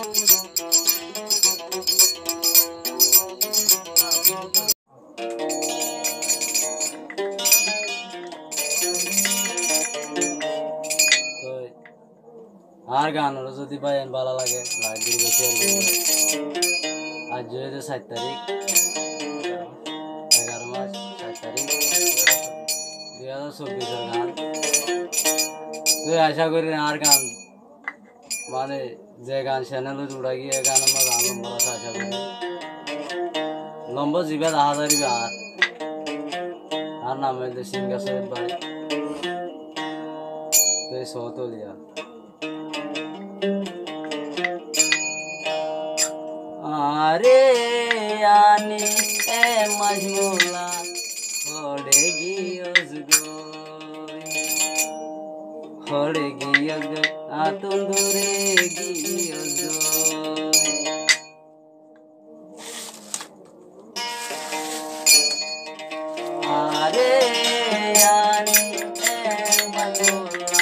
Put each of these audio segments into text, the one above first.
আর গান যদি পাইন ভালো লাগে লাইক দিবে শেয়ার করবে। আজ যেহেতু 7 তারিখ 11 মাস 7 তারিখ 2024 গান তুই আশা করি আর গান মানে যে গান চ্যানেল জুড়া গিয়ে গান আমার গান নম্বর আছে আশা করি নম্বর জিবে 10,000 আর নাম হইলে সিঙ্গার সৈয়দ ভাই তুই সহতলিয়া আরে আনি এ মজমুলা হড়ে গিয়গ আতুন দূরে গিয়গ আরে আনি এ মজমুলা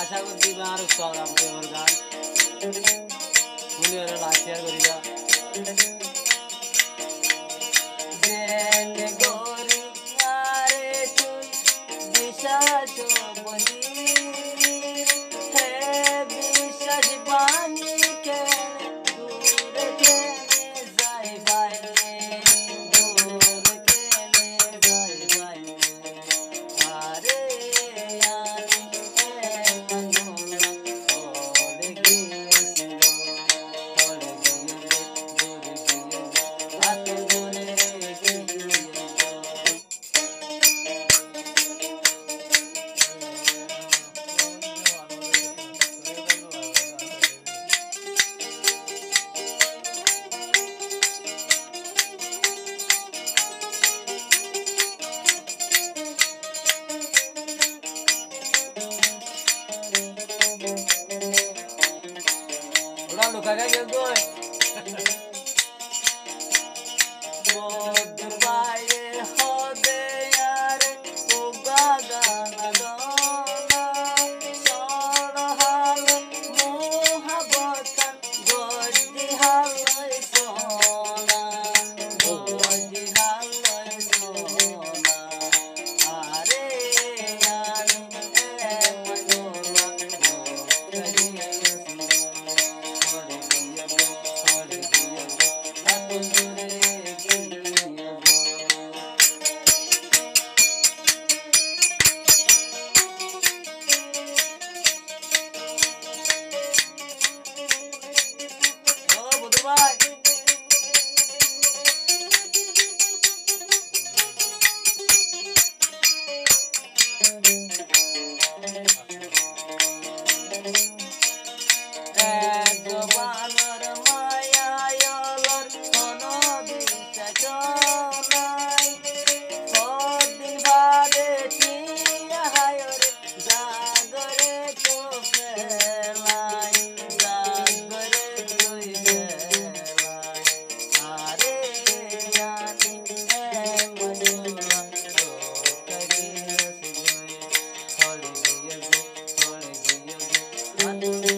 আশা করছি আরো সব আমাদের গান শুনে লাইক শেয়ার করিয়া Kagak gitu. না।